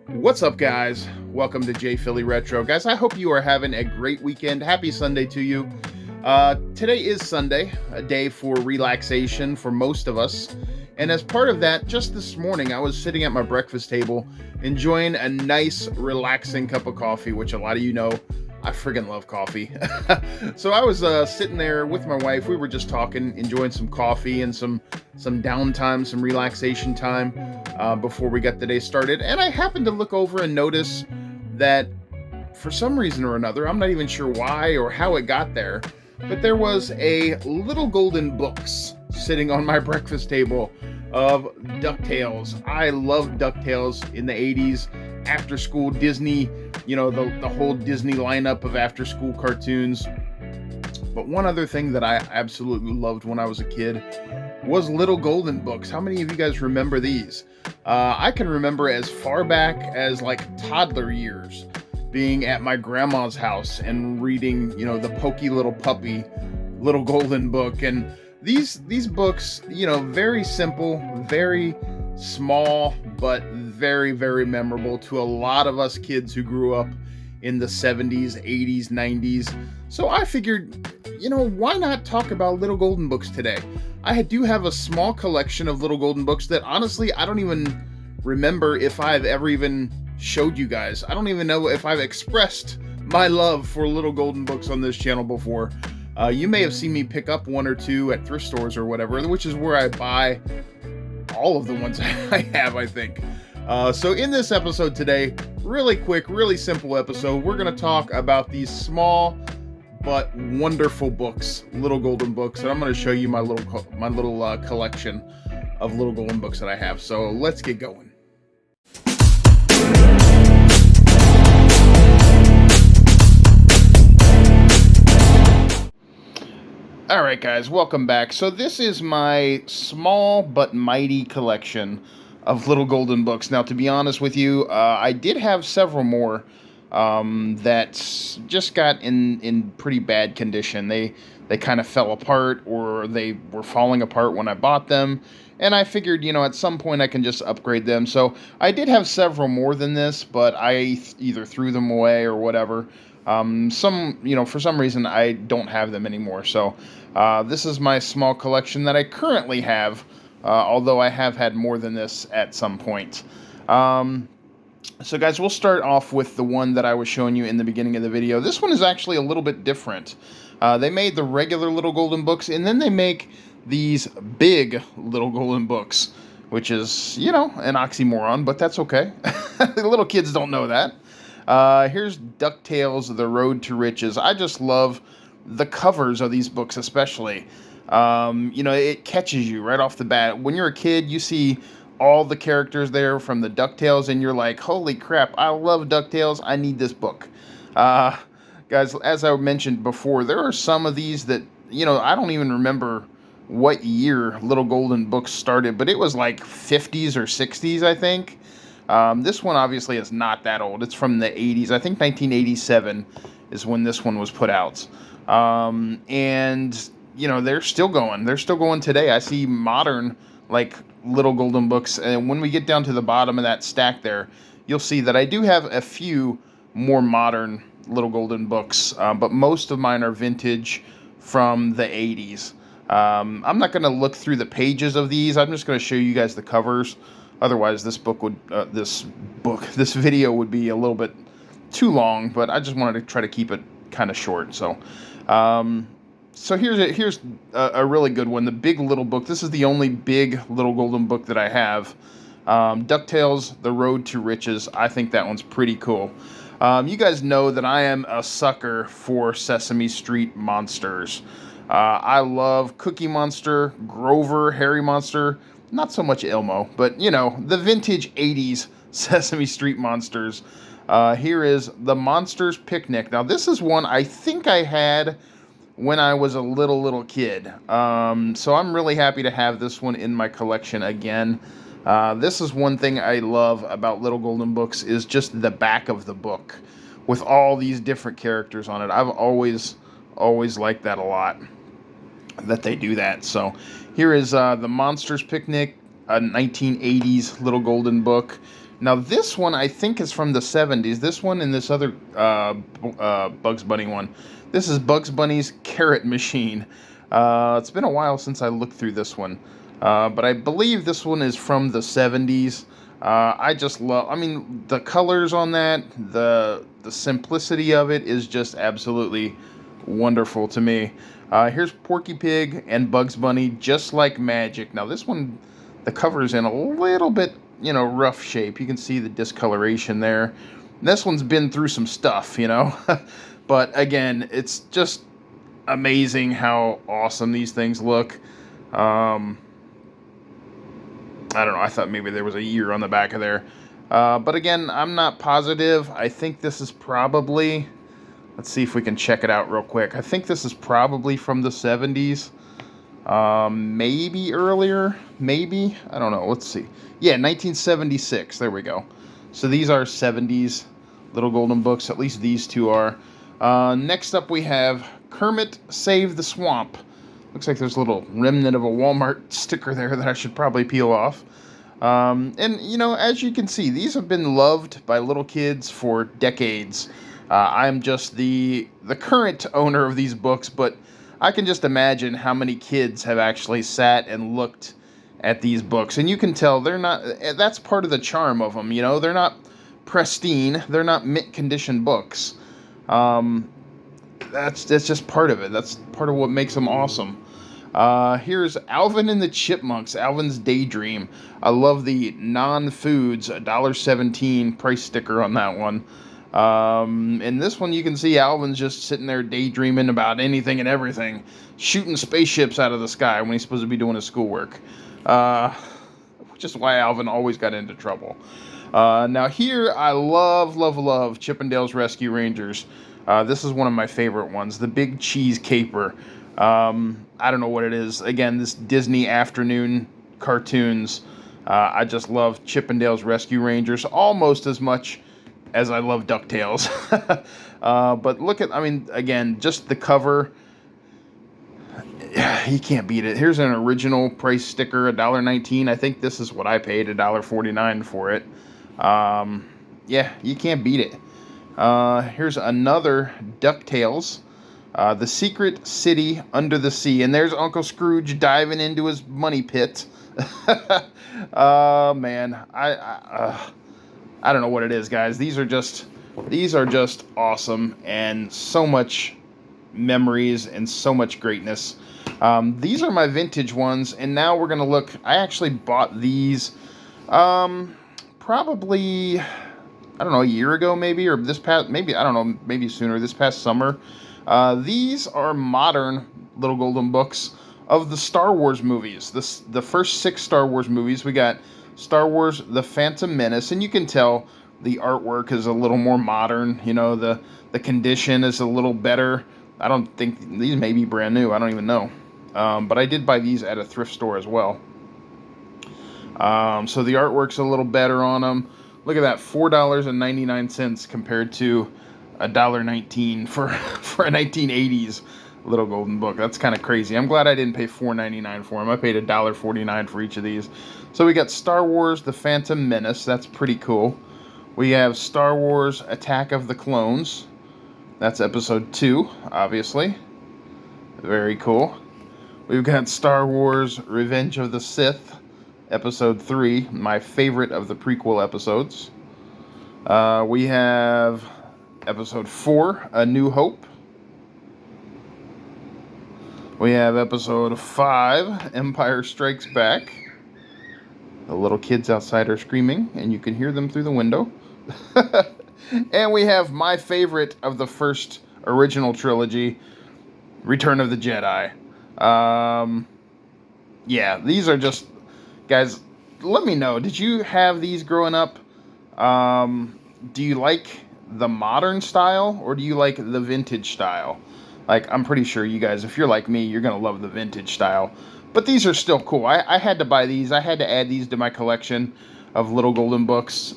What's up, guys? Welcome to JPhillyRetro. Guys, I hope you are having a great weekend. Happy Sunday to you. Today is Sunday, a day for relaxation for most of us. And as part of that, just this morning, I was sitting at my breakfast table enjoying a nice, relaxing cup of coffee, which a lot of you know I friggin' love coffee. So I was sitting there with my wife. We were just talking, enjoying some coffee and some downtime, some relaxation time before we got the day started. And I happened to look over and notice that for some reason or another, I'm not even sure why or how it got there, but there was a Little Golden Books sitting on my breakfast table of DuckTales. I loved DuckTales in the 80s, after school Disney, the whole Disney lineup of after school cartoons. But one other thing that I absolutely loved when I was a kid was Little Golden Books. How many of you guys remember these? I can remember as far back as like toddler years being at my grandma's house and reading, the pokey little puppy Little Golden Book. And these books, very simple, very small, but very, very memorable to a lot of us kids who grew up in the 70s, 80s, 90s. So I figured, why not talk about Little Golden Books today? I do have a small collection of Little Golden Books that honestly I don't even remember if I've ever even showed you guys. I don't even know if I've expressed my love for Little Golden Books on this channel before. You may have seen me pick up one or two at thrift stores or whatever, which is where I buy all of the ones I have, I think. So in this episode today, really quick, really simple episode, we're going to talk about these small but wonderful books, Little Golden Books, and I'm going to show you my little collection of Little Golden Books that I have. So let's get going. All right, guys, welcome back. So this is my small but mighty collection of Little Golden Books. Now, to be honest with you, I did have several more that just got in pretty bad condition. They kind of fell apart, or they were falling apart when I bought them. And I figured, at some point I can just upgrade them. So I did have several more than this, but I either threw them away or whatever. For some reason I don't have them anymore. So this is my small collection that I currently have, although I have had more than this at some point. So guys, we'll start off with the one that I was showing you in the beginning of the video. This one is actually a little bit different. They made the regular Little Golden Books, and then they make these big Little Golden Books, which is, an oxymoron, but that's okay. The little kids don't know that. Here's DuckTales, The Road to Riches. I just love the covers of these books, especially. It catches you right off the bat. When you're a kid, you see all the characters there from the DuckTales, and you're like, holy crap, I love DuckTales. I need this book. Guys, as I mentioned before, there are some of these that, I don't even remember what year Little Golden Books started, but it was like 50s or 60s, I think. This one obviously is not that old. It's from the 80s. I think 1987 is when this one was put out. They're still going. They're still going today. I see modern, Little Golden Books. And when we get down to the bottom of that stack there, you'll see that I do have a few more modern Little Golden Books. But most of mine are vintage from the 80s. I'm not going to look through the pages of these. I'm just going to show you guys the covers. Otherwise, this video would be a little bit too long, but I just wanted to try to keep it kind of short. So here's a really good one, the Big Little Book. This is the only big Little Golden Book that I have. DuckTales, The Road to Riches. I think that one's pretty cool. You guys know that I am a sucker for Sesame Street monsters. I love Cookie Monster, Grover, Harry Monster. Not so much Elmo, but, the vintage 80s Sesame Street monsters. Here is The Monsters Picnic. Now, this is one I think I had when I was a little kid. So I'm really happy to have this one in my collection again. This is one thing I love about Little Golden Books, is just the back of the book with all these different characters on it. I've always liked that a lot, that they do that. So here is The Monsters Picnic, a 1980s Little Golden Book. Now, this one I think is from the 70s. This one and this other Bugs Bunny one. This is Bugs Bunny's Carrot Machine. It's been a while since I looked through this one. But I believe this one is from the 70s. I just love, I mean, the colors on that, the simplicity of it is just absolutely wonderful to me. Here's Porky Pig and Bugs Bunny, just like magic. Now, this one, the cover's in a little bit, rough shape. You can see the discoloration there. This one's been through some stuff, But again, it's just amazing how awesome these things look. I don't know, I thought maybe there was a year on the back of there. But again, I'm not positive. I think this is probably, let's see if we can check it out real quick. I think this is probably from the 70s. Maybe earlier, maybe. I don't know, let's see. Yeah, 1976, there we go. So these are 70s Little Golden Books, at least these two are. Next up we have Kermit Save the Swamp. Looks like there's a little remnant of a Walmart sticker there that I should probably peel off. And, as you can see, these have been loved by little kids for decades. I'm just the current owner of these books, but I can just imagine how many kids have actually sat and looked at these books. And you can tell they're not, that's part of the charm of them, they're not pristine, they're not mint condition books. That's just part of it. That's part of what makes them awesome. Here's Alvin and the Chipmunks, Alvin's Daydream. I love the non-foods, $1.17 price sticker on that one. In this one, you can see Alvin's just sitting there daydreaming about anything and everything, shooting spaceships out of the sky when he's supposed to be doing his schoolwork. Which is why Alvin always got into trouble. Now here, I love Chippendale's Rescue Rangers. This is one of my favorite ones, the Big Cheese Caper. I don't know what it is. Again, this Disney afternoon cartoons. I just love Chippendale's Rescue Rangers almost as much as I love DuckTales. But look at, again, just the cover. You can't beat it. Here's an original price sticker, $1.19. I think this is what I paid, $1.49 for it. Yeah, you can't beat it. Here's another DuckTales, The Secret City Under the Sea. And there's Uncle Scrooge diving into his money pit. Man, I don't know what it is, guys. These are just awesome, and so much memories and so much greatness. These are my vintage ones, and now we're gonna look. I actually bought these probably, I don't know, a year ago maybe, or maybe sooner, this past summer. These are modern Little Golden Books of the Star Wars movies. The first 6 Star Wars movies. We got Star Wars The Phantom Menace, and you can tell the artwork is a little more modern. The condition is a little better. I don't think, these may be brand new, I don't even know. But I did buy these at a thrift store as well. So the artwork's a little better on them. Look at that, $4.99 compared to $1.19 for a 1980s Little Golden Book. That's kind of crazy. I'm glad I didn't pay $4.99 for them. I paid $1.49 for each of these. So we got Star Wars The Phantom Menace. That's pretty cool. We have Star Wars Attack of the Clones. That's episode 2, obviously. Very cool. We've got Star Wars Revenge of the Sith, episode 3, my favorite of the prequel episodes. We have episode 4, A New Hope. We have episode 5, Empire Strikes Back. The little kids outside are screaming, and you can hear them through the window. And we have my favorite of the first original trilogy, Return of the Jedi. Yeah, these are just, guys, let me know. Did you have these growing up? Do you like the modern style, or do you like the vintage style? Like, I'm pretty sure you guys, if you're like me, you're going to love the vintage style. But these are still cool. I had to buy these. I had to add these to my collection of Little Golden Books.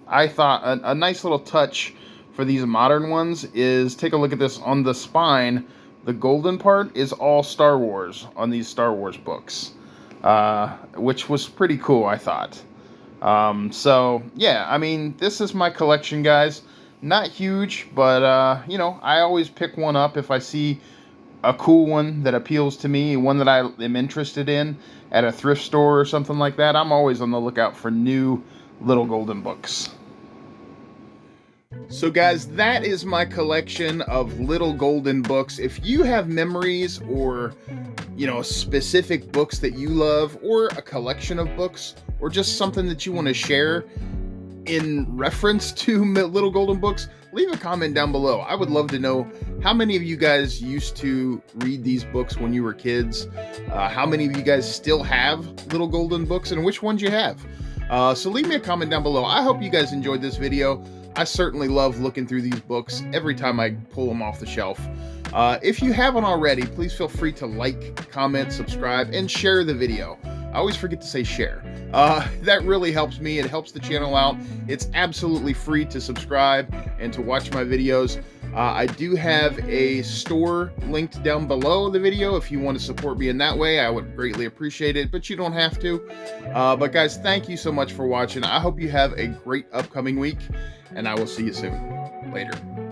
I thought a nice little touch for these modern ones is, take a look at this on the spine. The golden part is all Star Wars on these Star Wars books, which was pretty cool, I thought. So yeah, I mean, this is my collection, guys. Not huge, but you know, I always pick one up if I see a cool one that appeals to me, one that I am interested in at a thrift store or something like that. I'm always on the lookout for new little golden books. So guys, that is my collection of little golden books. If you have memories or, you know, specific books that you love, or a collection of books, or just something that you want to share in reference to little golden books, leave a comment down below. I would love to know how many of you guys used to read these books when you were kids. How many of you guys still have little golden books, and which ones you have. So leave me a comment down below. I hope you guys enjoyed this video. I certainly love looking through these books every time I pull them off the shelf. If you haven't already, please feel free to like, comment, subscribe, and share the video. I always forget to say share. That really helps me. It helps the channel out. It's absolutely free to subscribe and to watch my videos. I do have a store linked down below the video. If you want to support me in that way, I would greatly appreciate it, but you don't have to. But guys, thank you so much for watching. I hope you have a great upcoming week, and I will see you soon. Later.